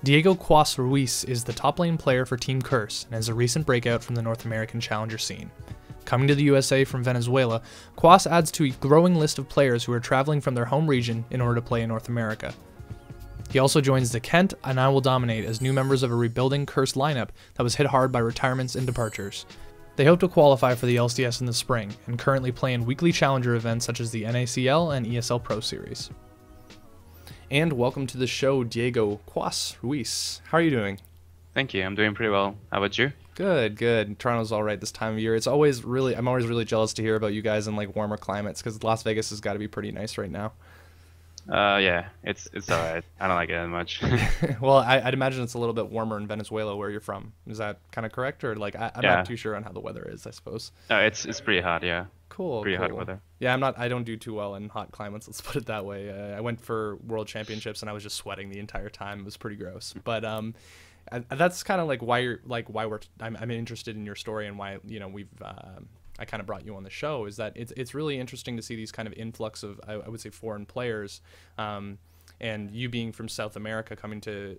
Diego Quas Ruiz is the top lane player for Team Curse and is a recent breakout from the North American challenger scene. Coming to the USA from Venezuela, Quas adds to a growing list of players who are traveling from their home region in order to play in North America. He also joins the Kent and I Will Dominate as new members of a rebuilding Curse lineup that was hit hard by retirements and departures. They hope to qualify for the LCS in the spring and currently play in weekly challenger events such as the NACL and ESL Pro Series. And welcome to the show, Diego Quas Ruiz. How are you doing? Thank you. I'm doing pretty well. How about you? Good, good. Toronto's all right this time of year. I'm always really jealous to hear about you guys in like warmer climates because Las Vegas has got to be pretty nice right now. Yeah, it's alright. I don't like it that much. Well, I'd imagine it's a little bit warmer in Venezuela where you're from. Is that kind of correct, or like I'm Yeah. not too sure on how the weather is, I suppose. No, it's pretty hot. Yeah, Cool, pretty hot cool. weather. Yeah, I don't do too well in hot climates. Let's put it that way. I went for World Championships and I was just sweating the entire time. It was pretty gross. But that's kind of like I'm interested in your story and why I kind of brought you on the show, is that it's really interesting to see these kind of influx of I would say foreign players, and you being from South America coming to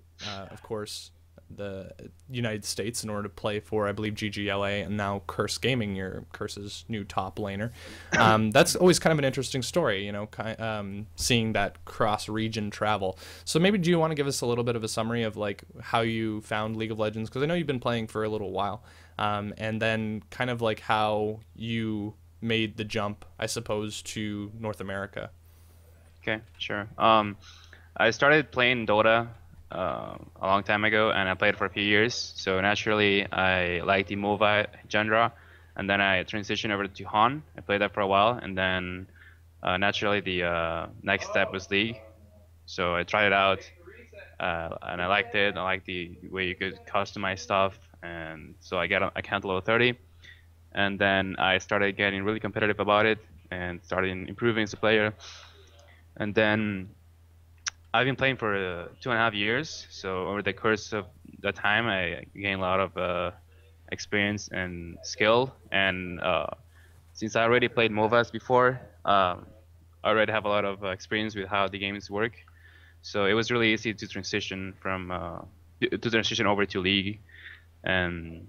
of course the United States in order to play for, I believe, GGLA and now Curse Gaming, your Curse's new top laner. That's always kind of an interesting story, seeing that cross-region travel. So maybe do you want to give us a little bit of a summary of like how you found League of Legends? Because I know you've been playing for a little while, and then kind of like how you made the jump, I suppose, to North America. Okay, sure. I started playing Dota a long time ago, and I played for a few years. So naturally, I liked the MOBA genre, and then I transitioned over to Han. I played that for a while, and then naturally the next step was League. So I tried it out, and I liked it. I liked the way you could customize stuff, and so I got account level 30, and then I started getting really competitive about it and started improving as a player, and then I've been playing for 2.5 years, so over the course of that time, I gained a lot of experience and skill. And since I already played MOBAs before, I already have a lot of experience with how the games work. So it was really easy to transition over to League, and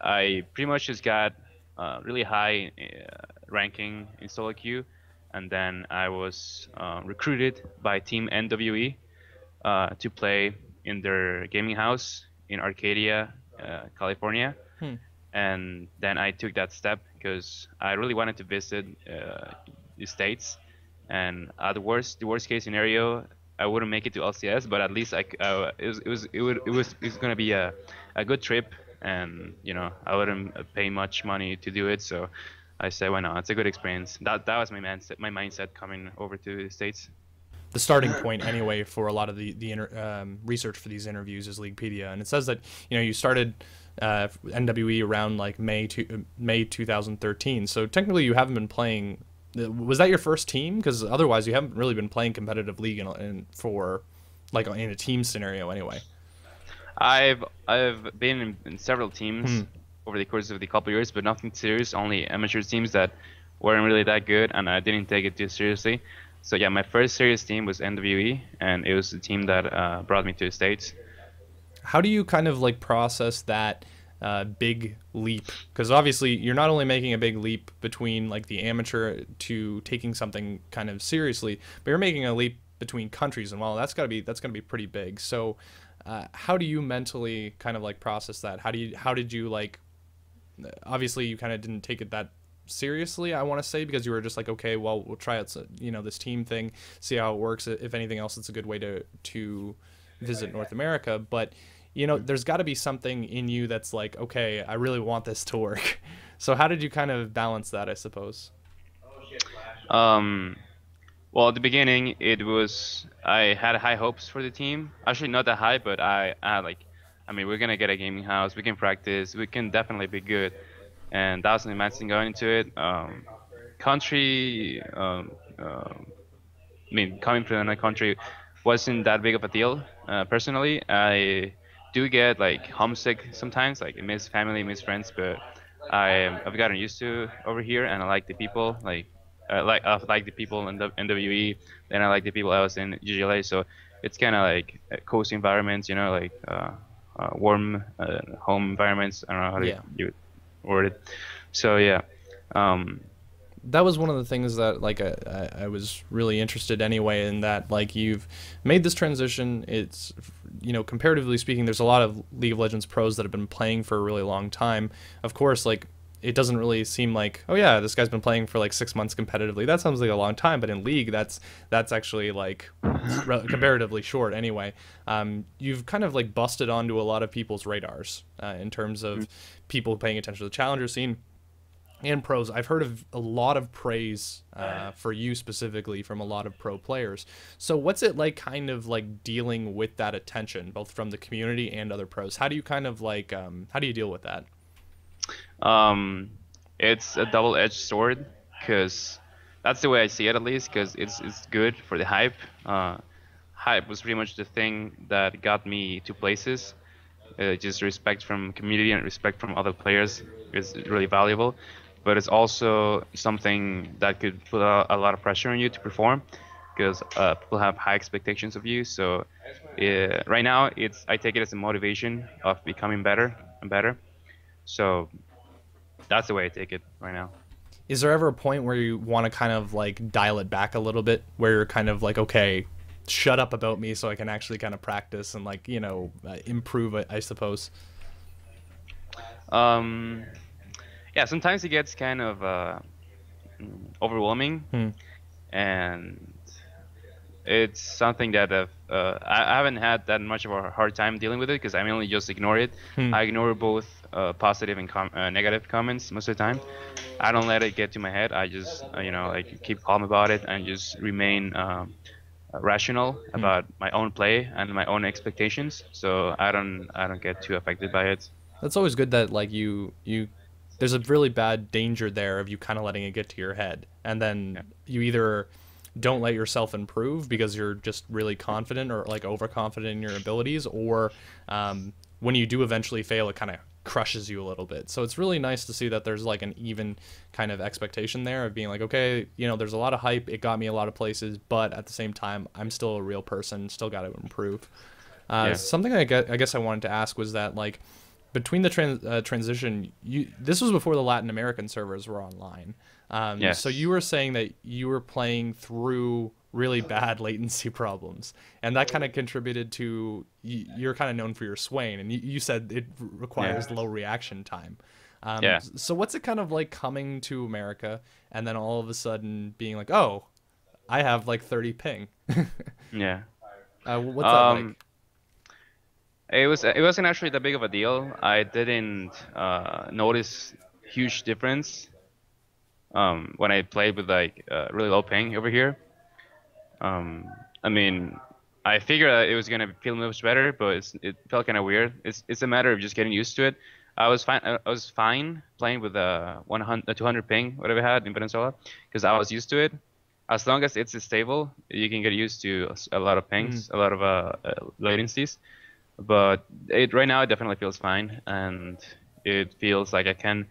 I pretty much just got really high ranking in solo queue. And then I was recruited by Team NWE to play in their gaming house in Arcadia, California. And then I took that step because I really wanted to visit the States. And the worst case scenario, I wouldn't make it to LCS, but at least it was gonna be a good trip, and I wouldn't pay much money to do it. So I say, why not? It's a good experience. That was my mindset coming over to the States. The starting point anyway for a lot of the research for these interviews is Leaguepedia, and it says that you started NWE around like May 2013. So technically you haven't been playing. Was that your first team? Because otherwise you haven't really been playing competitive League for like in a team scenario anyway. I've been in several teams over the course of the couple of years, but nothing serious. Only amateur teams that weren't really that good, and I didn't take it too seriously. So yeah, my first serious team was NWE, and it was the team that brought me to the States. How do you kind of like process that big leap? Because obviously you're not only making a big leap between like the amateur to taking something kind of seriously, but you're making a leap between countries, and well, that's gonna be pretty big. So how do you mentally kind of like process that? How did you like? Obviously you kind of didn't take it that seriously, I want to say, because you were just like, okay, well, we'll try out this team thing, see how it works. If anything else, it's a good way to visit North America. But there's got to be something in you that's like, okay, I really want this to work. So how did you kind of balance that, I suppose? Well, at the beginning, I had high hopes for the team. Actually, not that high, but we're gonna get a gaming house. We can practice. We can definitely be good, and that was an immense thing going into it. Country, coming from another country wasn't that big of a deal. Personally, I do get like homesick sometimes. Like I miss family, miss friends, but I've gotten used to over here, and I like the people. I like the people in the NWE, and I like the people I was in GGLA. So It's kind of like cozy environments, you know, like warm home environments. I don't know how to Yeah. you word it. So yeah, um, That was one of the things that like I was really interested anyway in, that like you've made this transition. It's, you know, comparatively speaking, there's a lot of League of Legends pros that have been playing for a really long time. Of course, like it doesn't really seem like, oh yeah, this guy's been playing for like 6 months competitively. That sounds like a long time, but in League, that's actually like comparatively short anyway. You've kind of like busted onto a lot of people's radars in terms of people paying attention to the challenger scene and pros. I've heard of a lot of praise for you specifically from a lot of pro players. So what's it like kind of like dealing with that attention, both from the community and other pros? How do you kind of like, how do you deal with that? um, it's a double-edged sword because that's the way I see it, at least, because it's good for the hype. Hype was pretty much the thing that got me to places. Just respect from community and respect from other players is really valuable, but it's also something that could put a lot of pressure on you to perform because people have high expectations of you. So right now, I take it as a motivation of becoming better and better. So that's the way I take it right now. Is there ever a point where you want to kind of like dial it back a little bit, where you're kind of like, okay, shut up about me so I can actually kind of practice and like, you know, improve, I suppose? Um, yeah, sometimes it gets kind of overwhelming, Hmm. and it's something that I haven't had that much of a hard time dealing with it because I mainly just ignore it. Hmm. I ignore both positive and negative comments most of the time. I don't let it get to my head. I just you know, like keep calm about it and just remain rational Hmm. about my own play and my own expectations. So I don't get too affected by it. That's always good that like there's a really bad danger there of you kind of letting it get to your head, and then Yeah. you either don't let yourself improve because you're just really confident or like overconfident in your abilities, or when you do eventually fail, it kind of crushes you a little bit. So it's really nice to see that there's like an even kind of expectation there of being like, okay, you know, there's a lot of hype, it got me a lot of places, but at the same time, I'm still a real person, still got to improve. Yeah. Something I guess I wanted to ask was that like between the transition, this was before the Latin American servers were online. So you Yes. were saying that you were playing through really bad latency problems, and that kind of contributed to you're kind of known for your Swain, and you said it Yeah. requires low reaction time. Yeah. So what's it kind of like coming to America and then all of a sudden being like, oh, I have like 30 ping. Yeah. What's that like? Um, it wasn't actually that big of a deal. I didn't notice huge difference when I played with like really low ping over here. Um, I mean, I figured that it was gonna feel much better, but it felt kind of weird. It's a matter of just getting used to it. I was fine playing with a 100, 200 ping, whatever I had in Venezuela, because I was used to it. As long as it's stable, you can get used to a lot of Mm. pings, a lot of latencies. But right now it definitely feels fine, and it feels like I can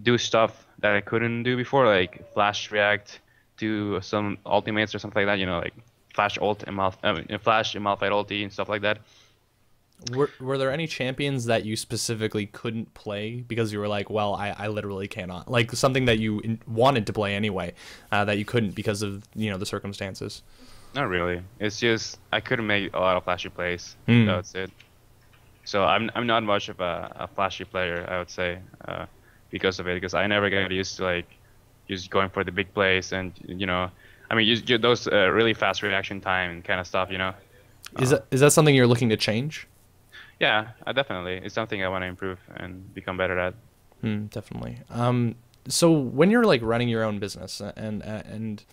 do stuff that I couldn't do before, like flash react to some ultimates or something like that. You know, like flash ult and flash and malphite ulti and stuff like that. Were there any champions that you specifically couldn't play because you were like, well, I literally cannot, like something that you wanted to play anyway, that you couldn't because of, you know, the circumstances? Not really. It's just I couldn't make a lot of flashy plays. Hmm. That's it. So I'm not much of a flashy player, I would say, because of it. Because I never got used to like just going for the big plays and you know, I mean, those really fast reaction time kind of stuff. You know. Is that something you're looking to change? Yeah, definitely. It's something I want to improve and become better at. Hmm, definitely. So when you're like running your own business, and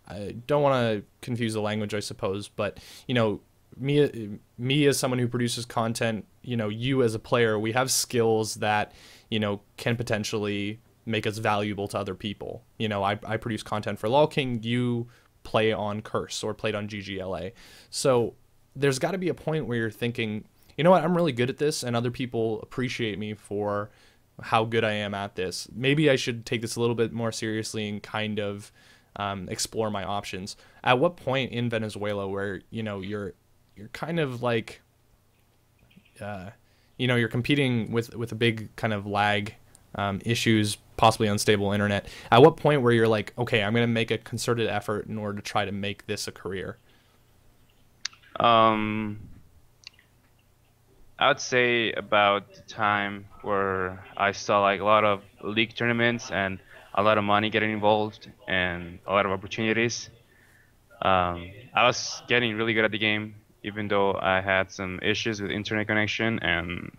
I don't want to confuse the language, I suppose, but you know, me as someone who produces content, you know, you as a player, we have skills that, you know, can potentially make us valuable to other people. You know, I produce content for LOL King, you play on Curse or played on GGLA. So there's got to be a point where you're thinking, you know what, I'm really good at this and other people appreciate me for how good I am at this. Maybe I should take this a little bit more seriously and kind of explore my options. At what point in Venezuela where, you know, you're kind of like, you know, you're competing with a big kind of lag issues, possibly unstable internet. At what point where you're like, okay, I'm going to make a concerted effort in order to try to make this a career? I would say about the time where I saw like a lot of league tournaments and a lot of money getting involved and a lot of opportunities. I was getting really good at the game, even though I had some issues with internet connection and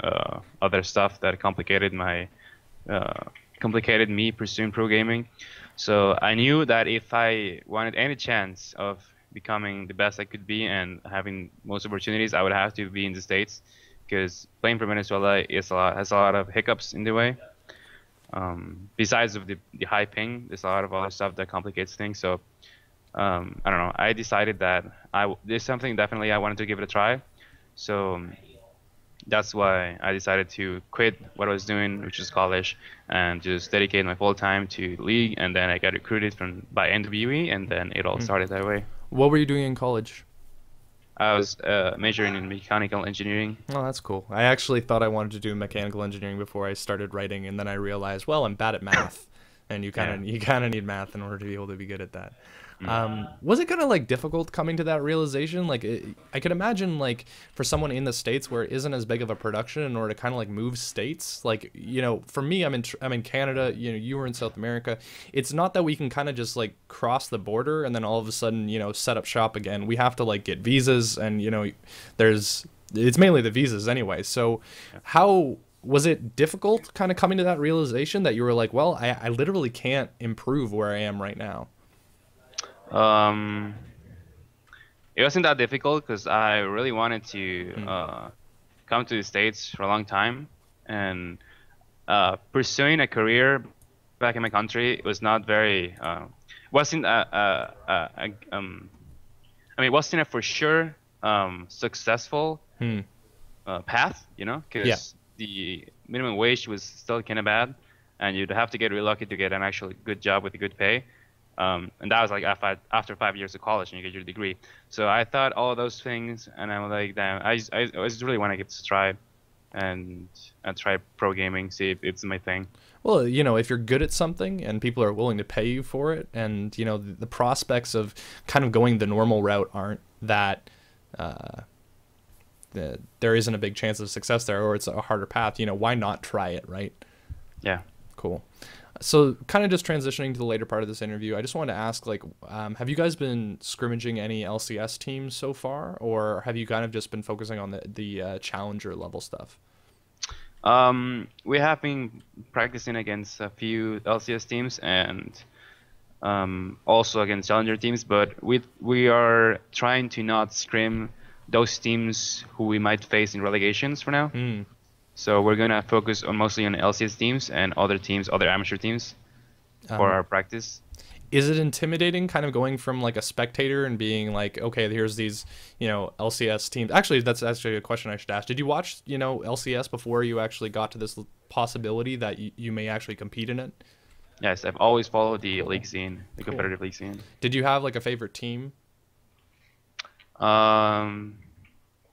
other stuff that complicated me pursuing pro gaming. So I knew that if I wanted any chance of becoming the best I could be and having most opportunities, I would have to be in the States, because playing for Venezuela has a lot of hiccups in the way. Besides of the high ping, there's a lot of other stuff that complicates things. So I don't know. I decided that there's something definitely I wanted to give it a try. So that's why I decided to quit what I was doing, which is college, and just dedicate my full time to league. And then I got recruited by NWE, and then it all started that way. What were you doing in college? I was majoring in mechanical engineering. Oh, that's cool. I actually thought I wanted to do mechanical engineering before I started writing, and then I realized, well, I'm bad at math, and you kind of need math in order to be able to be good at that. Was it kind of like difficult coming to that realization? Like, I could imagine, like, for someone in the States where it isn't as big of a production, in order to kind of like move states, like, you know, for me, I'm in Canada, you know, you were in South America. It's not that we can kind of just like cross the border and then all of a sudden, you know, set up shop again. We have to like get visas, and, you know, it's mainly the visas anyway. So how was it difficult kind of coming to that realization that you were like, well, I literally can't improve where I am right now? It wasn't that difficult because I really wanted to come to the States for a long time, and pursuing a career back in my country was not very wasn't I mean, it wasn't a for sure successful path, you know, because the minimum wage was still kind of bad, and you'd have to get really lucky to get an actually good job with a good pay. And that was like after 5 years of college and you get your degree. So I thought all of those things, and I'm like, damn, I just really want to give this a try and try pro gaming, see if it's my thing. Well, you know, if you're good at something and people are willing to pay you for it, and, you know, the prospects of kind of going the normal route aren't that there isn't a big chance of success there, or it's a harder path, you know, why not try it, right? Yeah. Cool. So kind of just transitioning to the later part of this interview, I just wanted to ask, like, have you guys been scrimmaging any LCS teams so far, or have you kind of just been focusing on the challenger level stuff? We have been practicing against a few LCS teams and also against challenger teams, but we are trying to not scrim those teams who we might face in relegations for now. So we're gonna focus mostly on LCS teams and other amateur teams for our practice. Is it intimidating kind of going from like a spectator and being like, okay, here's these, you know, LCS teams? Actually, that's actually a question I should ask. Did you watch, you know, LCS before you actually got to this possibility that you may actually compete in it? Yes, I've always followed the league scene, the competitive league scene. Did you have like a favorite team? Not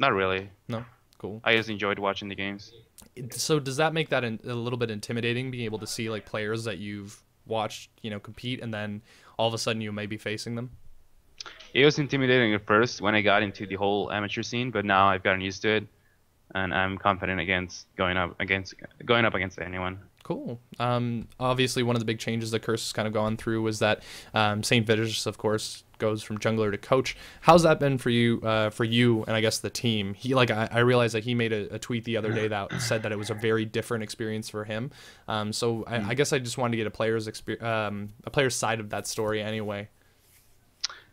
really. No? Cool. I just enjoyed watching the games. So does that make that a little bit intimidating, being able to see like players that you've watched, you know, compete, and then all of a sudden you may be facing them? It was intimidating at first when I got into the whole amateur scene, but now I've gotten used to it, and I'm confident against going up against anyone. Cool. Obviously, one of the big changes that Curse has kind of gone through was that St. Vitus, of course, goes from jungler to coach. How's that been for you, and I guess the team? He I realized that he made a tweet the other day that said that it was a very different experience for him. So I guess I just wanted to get a player's side of that story anyway.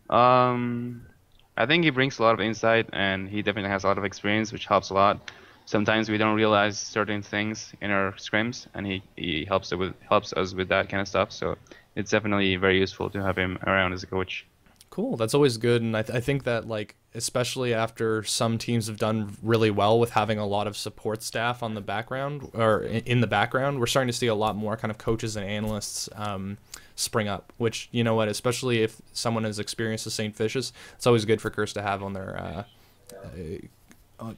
I think he brings a lot of insight, and he definitely has a lot of experience, which helps a lot. Sometimes we don't realize certain things in our scrims, and he helps us with that kind of stuff. So it's definitely very useful to have him around as a coach. Cool. That's always good. And I think that, like, especially after some teams have done really well with having a lot of support staff on the background, or in the background, we're starting to see a lot more kind of coaches and analysts spring up, which, you know what, especially if someone has experienced the St. Fishes, it's always good for Curse to have on their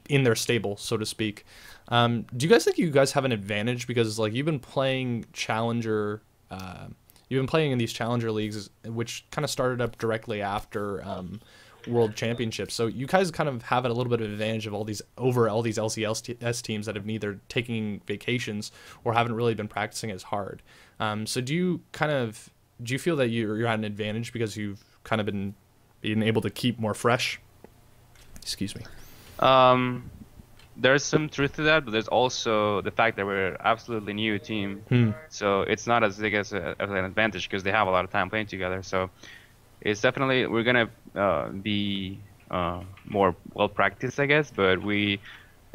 in their stable, so to speak. Do you guys think you guys have an advantage because like you've been playing Challenger, you've been playing in these Challenger leagues, which kind of started up directly after World Championships, so you guys kind of have a little bit of advantage of all these LCS teams that have neither taking vacations or haven't really been practicing as hard. So do you feel that you're at an advantage because you've kind of been able to keep more fresh? Excuse me. There's some truth to that, but there's also the fact that we're absolutely new team. So it's not as big as an advantage because they have a lot of time playing together. So it's definitely, we're gonna be more well practiced, I guess, but we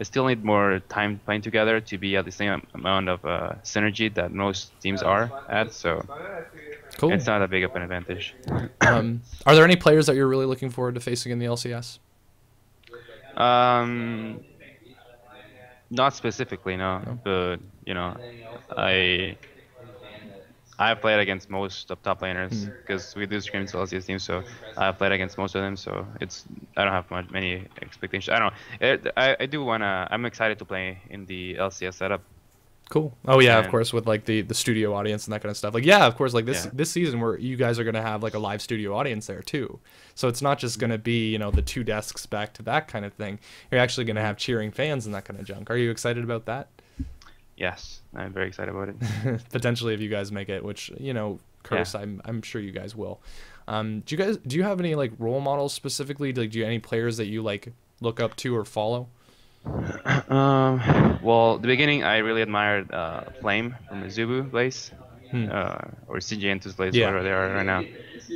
still need more time playing together to be at the same amount of synergy that most teams are at. So cool. It's not that big of an advantage. Are there any players that you're really looking forward to facing in the LCS? Not specifically, no. But you know, I've played against most of top laners because we do stream to LCS teams, so I've played against most of them. So I don't have many expectations. I don't know. I do wanna. I'm excited to play in the LCS setup. Cool. Oh yeah, of course, with like the studio audience and that kind of stuff. Like yeah, of course, like this season where you guys are gonna have like a live studio audience there too. So it's not just gonna be, you know, the 2 desks back to back kind of thing. You're actually gonna have cheering fans and that kind of junk. Are you excited about that? Yes, I'm very excited about it. Potentially, if you guys make it, which, you know, Curse, I'm sure you guys will. Do you have any like role models specifically? Like, do you have any players that you like look up to or follow? Well, the beginning I really admired Flame from the Zubu place, or CJ place, whatever they are right now.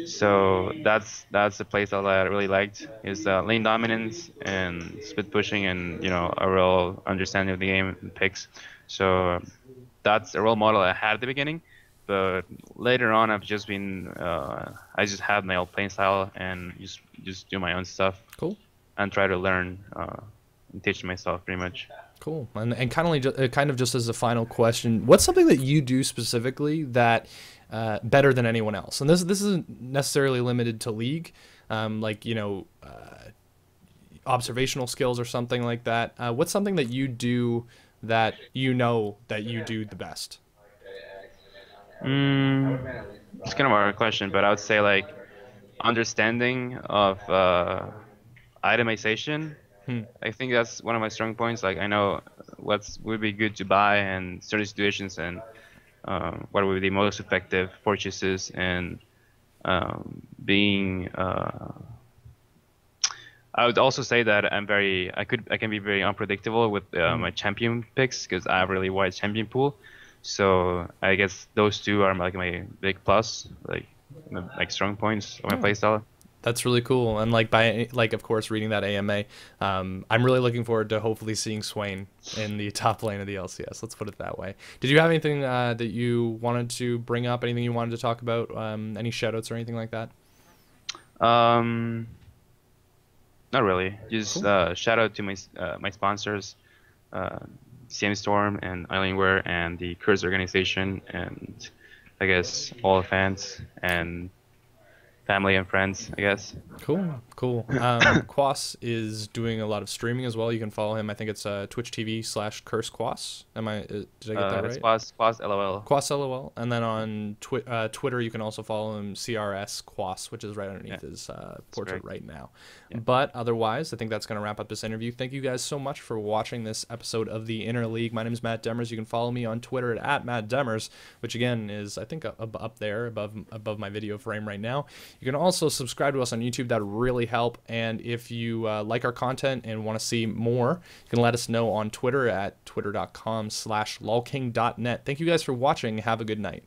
So that's the place that I really liked, is lane dominance and split pushing and, you know, a real understanding of the game and picks. So that's a role model I had at the beginning, but later on I've just been I just have my own playing style and just do my own stuff. Cool. And try to learn and teach myself pretty much. Cool. And kind of just as a final question, what's something that you do specifically that better than anyone else? And this isn't necessarily limited to League, like, you know, observational skills or something like that. What's something that you do that you know that you do the best? It's kind of a hard question, but I would say like understanding of itemization. I think that's one of my strong points. Like I know what would be good to buy in certain situations and what would be the most effective purchases, and being I would also say that I can be very unpredictable with my champion picks because I have a really wide champion pool. So I guess those two are like my big plus, like strong points of my playstyle. That's really cool. And of course, reading that AMA, I'm really looking forward to hopefully seeing Swain in the top lane of the LCS. Let's put it that way. Did you have anything that you wanted to bring up? Anything you wanted to talk about? Any shoutouts or anything like that? Not really. Just cool. Shout out to my sponsors, CM Storm and Alienware and the Curse organization, and I guess all the fans and family and friends, I guess. Cool. Quas is doing a lot of streaming as well. You can follow him. I think it's Twitch TV/Curse Quas. Did I get that right? It's Quas LOL. Quas LOL. And then on Twitter, you can also follow him CRS Quas, which is right underneath his portrait right now. Yeah. But otherwise, I think that's going to wrap up this interview. Thank you guys so much for watching this episode of the Inner League. My name is Matt Demers. You can follow me on Twitter at Matt Demers, which again is, I think, up there above my video frame right now. You can also subscribe to us on YouTube. That would really help. And if you like our content and want to see more, you can let us know on Twitter at twitter.com/lolking.net. Thank you guys for watching. Have a good night.